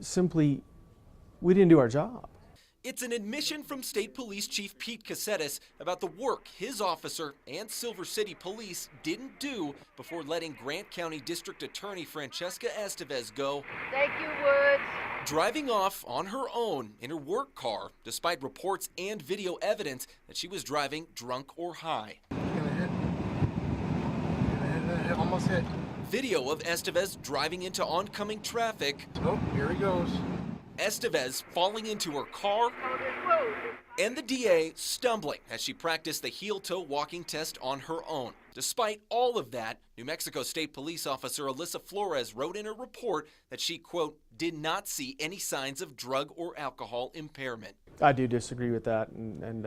simply, we didn't do our job. It's an admission from State Police Chief Pete Caceres about the work his officer and Silver City Police didn't do before letting Grant County District Attorney Francesca Estevez go. Thank you, Woods. Driving off on her own in her work car, despite reports and video evidence that she was driving drunk or high. Almost hit. Video of Estevez driving into oncoming traffic. Oh, here he goes. Estevez falling into her car, and the DA stumbling as she practiced the heel-toe walking test on her own. Despite all of that, New Mexico State Police Officer Alyssa Flores wrote in her report that she, quote, did not see any signs of drug or alcohol impairment. I do disagree with that, and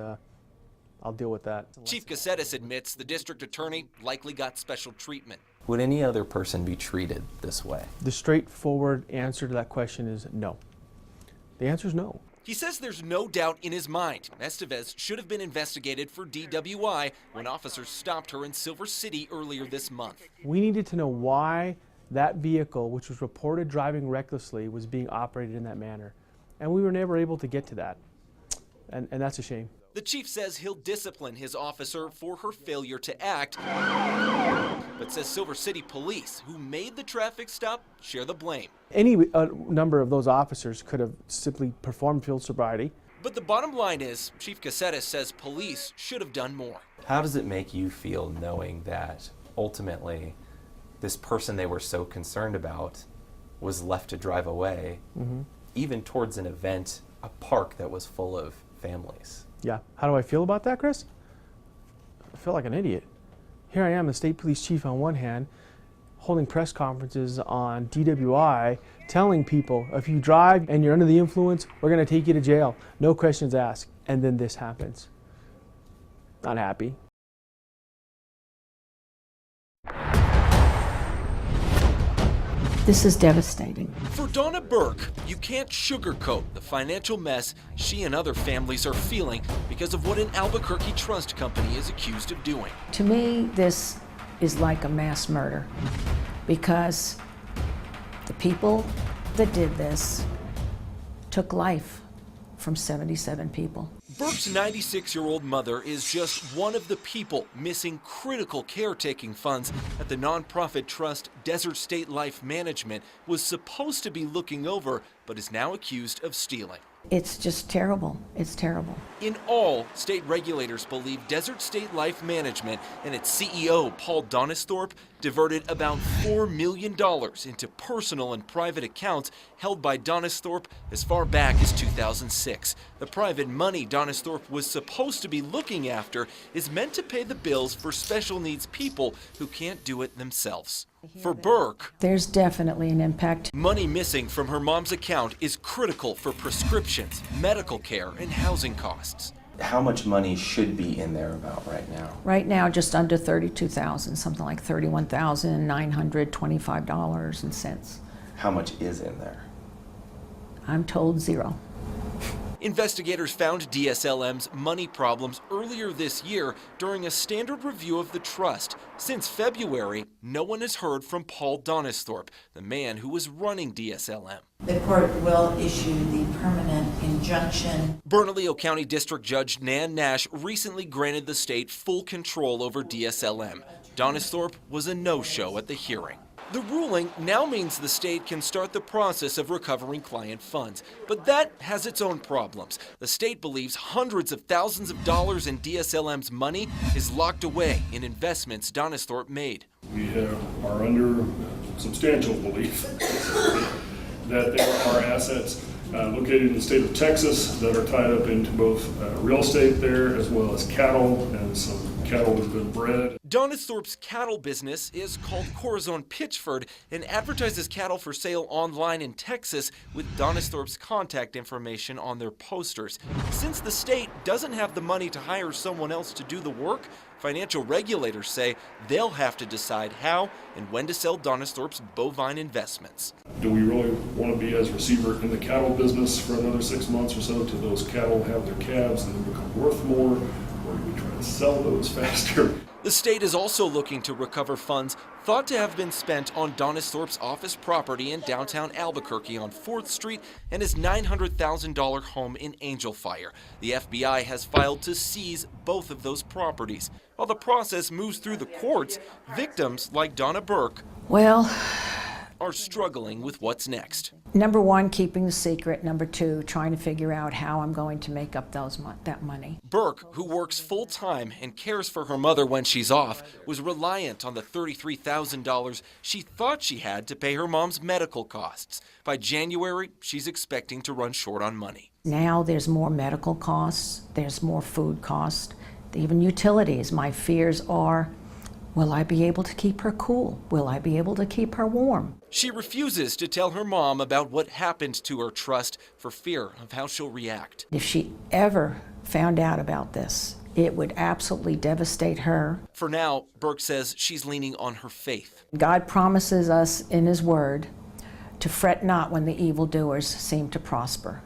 I'll deal with that. Chief Caceres admits the district attorney likely got special treatment. Would any other person be treated this way? The straightforward answer to that question is no. The answer is no. He says there's no doubt in his mind Estevez should have been investigated for DWI when officers stopped her in Silver City earlier this month. We needed to know why that vehicle, which was reported driving recklessly, was being operated in that manner. And we were never able to get to that. And that's a shame. The chief says he'll discipline his officer for her failure to act, but says Silver City Police, who made the traffic stop, share the blame. Any number of those officers could have simply performed field sobriety. But the bottom line is, Chief Caceres says police should have done more. How does it make you feel knowing that ultimately this person they were so concerned about was left to drive away, even towards an event, a park that was full of families? Yeah. How do I feel about that, Chris? I feel like an idiot. Here I am, the state police chief on one hand, holding press conferences on DWI, telling people, if you drive and you're under the influence, we're going to take you to jail. No questions asked. And then this happens. Not happy. This is devastating. For Donna Burke, you can't sugarcoat the financial mess she and other families are feeling because of what an Albuquerque trust company is accused of doing. To me, this is like a mass murder because the people that did this took life from 77 people. Burke's 96-year-old mother is just one of the people missing critical caretaking funds that the nonprofit trust Desert State Life Management was supposed to be looking over, but is now accused of stealing. It's just terrible. It's terrible. In all, state regulators believe Desert State Life Management and its CEO, Paul Donisthorpe, diverted about $4 million into personal and private accounts held by Donisthorpe as far back as 2006. The private money Donisthorpe was supposed to be looking after is meant to pay the bills for special needs people who can't do it themselves. For Burke, there's definitely an impact. Money missing from her mom's account is critical for prescriptions, medical care, and housing costs. How much money should be in there about right now? Right now, just under $32,000, something like $31,925.00. How much is in there? I'm told zero. Investigators found DSLM's money problems earlier this year during a standard review of the trust. Since February, no one has heard from Paul Donisthorpe, the man who was running DSLM. The court will issue the permanent injunction. Bernalillo County District Judge Nan Nash recently granted the state full control over DSLM. Donisthorpe was a no-show at the hearing. The ruling now means the state can start the process of recovering client funds, but that has its own problems. The state believes hundreds of thousands of dollars in DSLM's money is locked away in investments Donisthorpe made. We are under substantial belief that there are assets located in the state of Texas that are tied up into both real estate there as well as cattle and some cattle has been bred. Donisthorpe's cattle business is called Corazon Pitchford and advertises cattle for sale online in Texas with Donisthorpe's contact information on their posters. Since the state doesn't have the money to hire someone else to do the work, financial regulators say they'll have to decide how and when to sell Donisthorpe's bovine investments. Do we really want to be as receiver in the cattle business for another 6 months or so till those cattle have their calves and then become worth more? Or do we try to sell those faster? The state is also looking to recover funds thought to have been spent on Donisthorpe's office property in downtown Albuquerque on 4th Street and his $900,000 home in Angel Fire. The FBI has filed to seize both of those properties. While the process moves through the courts, victims like Donna Burke Well, are struggling with what's next. number one, keeping the secret. Number two, trying to figure out how I'm going to make up that money. Burke, who works full-time and cares for her mother when she's off, was reliant on the $33,000 she thought she had to pay her mom's medical costs. By January, she's expecting to run short on money. Now there's more medical costs, there's more food costs, even utilities. My fears are, will I be able to keep her cool? Will I be able to keep her warm? She refuses to tell her mom about what happened to her trust for fear of how she'll react. If she ever found out about this, it would absolutely devastate her. For now, Burke says she's leaning on her faith. God promises us in His Word to fret not when the evildoers seem to prosper,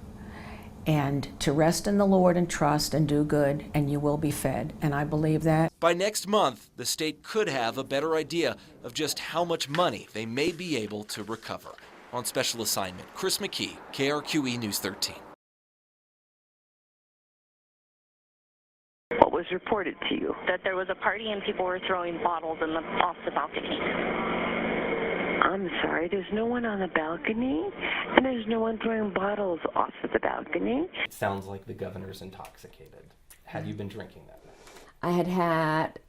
and to rest in the Lord and trust and do good, and you will be fed. And I believe that. By next month, the state could have a better idea of just how much money they may be able to recover. On special assignment, Chris McKee, KRQE News 13. What was reported to you? That there was a party and people were throwing bottles off the balcony. I'm sorry, there's no one on the balcony, and there's no one throwing bottles off of the balcony. It sounds like the governor's intoxicated. Had you been drinking that night?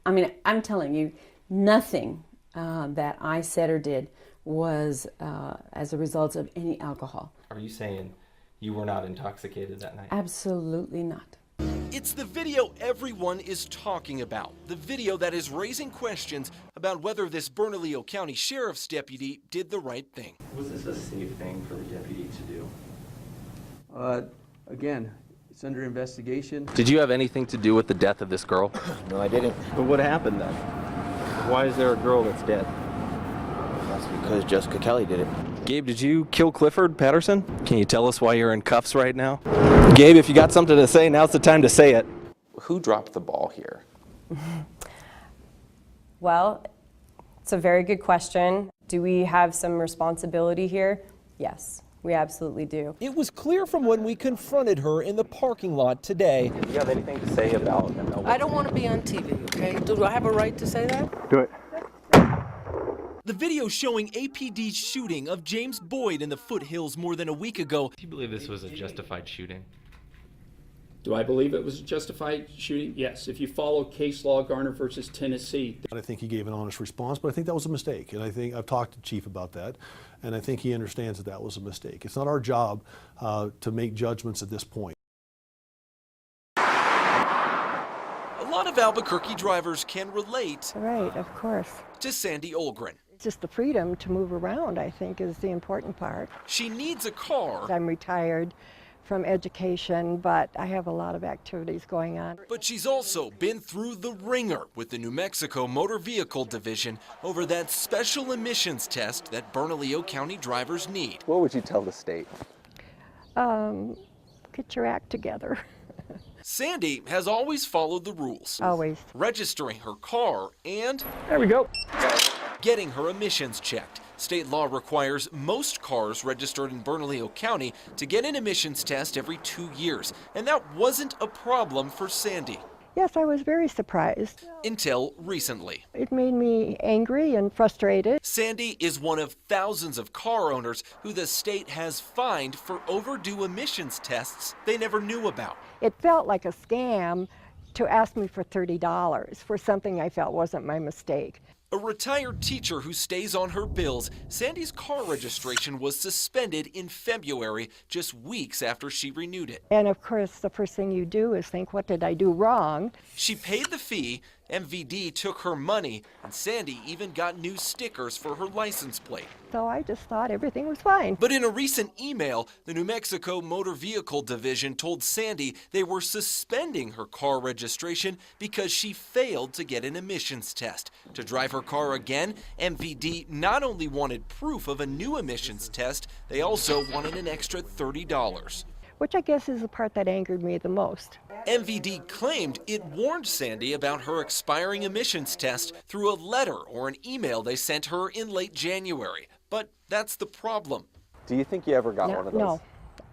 I'm telling you, nothing that I said or did was as a result of any alcohol. Are you saying you were not intoxicated that night? Absolutely not. It's the video everyone is talking about. The video that is raising questions about whether this Bernalillo County Sheriff's deputy did the right thing. Was this a safe thing for the deputy to do? Again, it's under investigation. Did you have anything to do with the death of this girl? No, I didn't. But what happened then? Why is there a girl that's dead? That's because Jessica Kelly did it. Gabe, did you kill Clifford Patterson? Can you tell us why you're in cuffs right now? Gabe, if you got something to say, now's the time to say it. Who dropped the ball here? Well, it's a very good question. Do we have some responsibility here? Yes, we absolutely do. It was clear from when we confronted her in the parking lot today. Do you have anything to say about I don't want to be on TV, okay? Do I have a right to say that? Do it. The video showing APD's shooting of James Boyd in the foothills more than a week ago. Do you believe this was a justified shooting? Do I believe it was a justified shooting? Yes. If you follow case law, Garner versus Tennessee. I think he gave an honest response, but I think that was a mistake. And I think I've talked to Chief about that, and I think he understands that that was a mistake. It's not our job to make judgments at this point. A lot of Albuquerque drivers can relate. Right, of course. To Sandy Olgren. Just the freedom to move around, I think, is the important part. She needs a car. I'm retired from education, but I have a lot of activities going on. But she's also been through the ringer with the New Mexico Motor Vehicle Division over that special emissions test that Bernalillo County drivers need. What would you tell the state? Get your act together. Sandy has always followed the rules. Always. Registering her car and There we go. getting her emissions checked. State law requires most cars registered in Bernalillo County to get an emissions test every 2 years, and that wasn't a problem for Sandy. Yes, I was very surprised. Until recently. It made me angry and frustrated. Sandy is one of thousands of car owners who the state has fined for overdue emissions tests they never knew about. It felt like a scam to ask me for $30 for something I felt wasn't my mistake. A retired teacher who stays on her bills, Sandy's car registration was suspended in February, just weeks after she renewed it. And of course, the first thing you do is think, what did I do wrong? She paid the fee, MVD took her money, and Sandy even got new stickers for her license plate. So I just thought everything was fine. But in a recent email, the New Mexico Motor Vehicle Division told Sandy they were suspending her car registration because she failed to get an emissions test. To drive her car again, MVD not only wanted proof of a new emissions test, they also wanted an extra $30. which I guess is the part that angered me the most. MVD claimed it warned Sandy about her expiring emissions test through a letter or an email they sent her in late January. But that's the problem. Do you think you ever got one of those? No,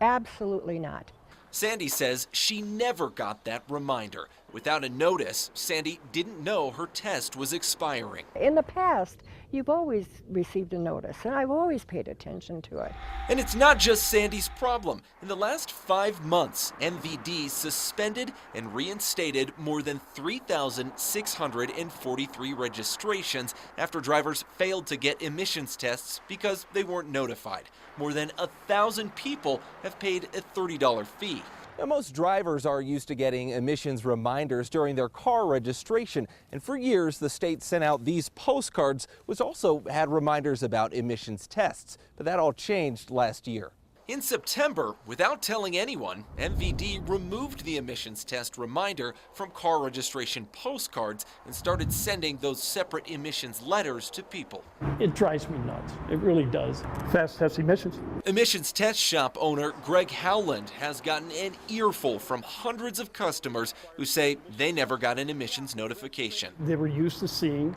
absolutely not. Sandy says she never got that reminder. Without a notice, Sandy didn't know her test was expiring. In the past, you've always received a notice, and I've always paid attention to it. And it's not just Sandy's problem. In the last 5 months, MVD suspended and reinstated more than 3,643 registrations after drivers failed to get emissions tests because they weren't notified. More than 1,000 people have paid a $30 fee. Now, most drivers are used to getting emissions reminders during their car registration, and for years the state sent out these postcards, which also had reminders about emissions tests, but that all changed last year. In September, without telling anyone, MVD removed the emissions test reminder from car registration postcards and started sending those separate emissions letters to people. It drives me nuts. It really does. Fast test emissions. Emissions test shop owner Greg Howland has gotten an earful from hundreds of customers who say they never got an emissions notification. They were used to seeing,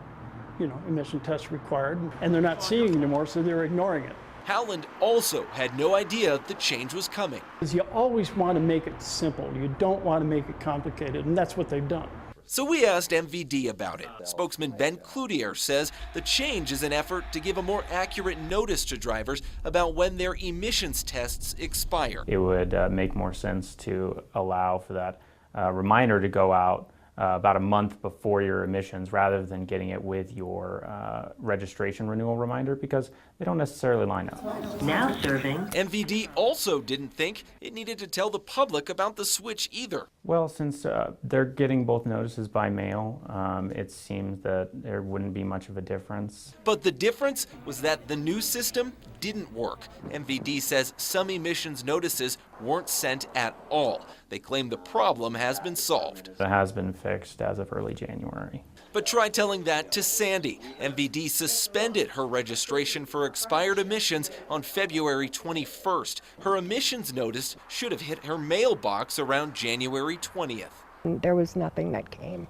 emission tests required, and they're not seeing it anymore, so they're ignoring it. Howland also had no idea the change was coming. You always want to make it simple. You don't want to make it complicated, and that's what they've done. So we asked MVD about it. Spokesman Ben Cloutier says the change is an effort to give a more accurate notice to drivers about when their emissions tests expire. It would make more sense to allow for that reminder to go out about a month before your emissions rather than getting it with your registration renewal reminder, because they don't necessarily line up. Now serving. MVD also didn't think it needed to tell the public about the switch either. Well, since they're getting both notices by mail, it seems that there wouldn't be much of a difference. But the difference was that the new system didn't work. MVD says some emissions notices weren't sent at all. They claim the problem has been solved. It has been fixed as of early January. But try telling that to Sandy. MVD suspended her registration for expired emissions on February 21st. Her emissions notice should have hit her mailbox around January 20th. There was nothing that came.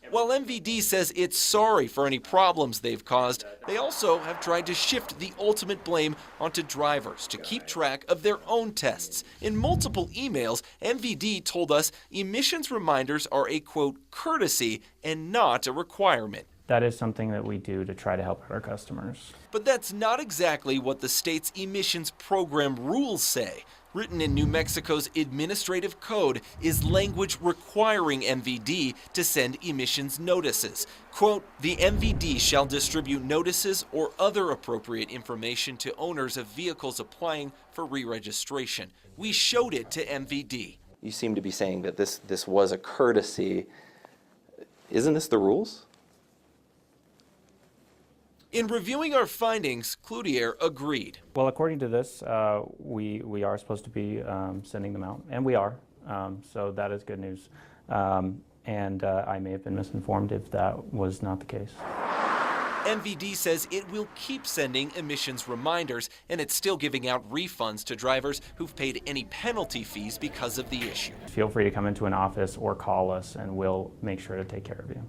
While MVD says it's sorry for any problems they've caused, they also have tried to shift the ultimate blame onto drivers to keep track of their own tests. In multiple emails, MVD told us emissions reminders are a, quote, courtesy and not a requirement. That is something that we do to try to help our customers. But that's not exactly what the state's emissions program rules say. Written in New Mexico's administrative code is language requiring MVD to send emissions notices. Quote, the MVD shall distribute notices or other appropriate information to owners of vehicles applying for re-registration. We showed it to MVD. You seem to be saying that this was a courtesy. Isn't this the rules? In reviewing our findings, Cloutier agreed. Well, according to this, we are supposed to be sending them out, and we are, so that is good news. And I may have been misinformed if that was not the case. MVD says it will keep sending emissions reminders, and it's still giving out refunds to drivers who've paid any penalty fees because of the issue. Feel free to come into an office or call us, and we'll make sure to take care of you.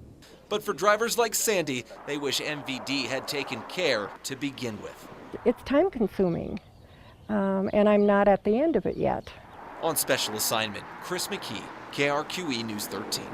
But for drivers like Sandy, they wish MVD had taken care to begin with. It's time consuming, and I'm not at the end of it yet. On special assignment, Chris McKee, KRQE News 13.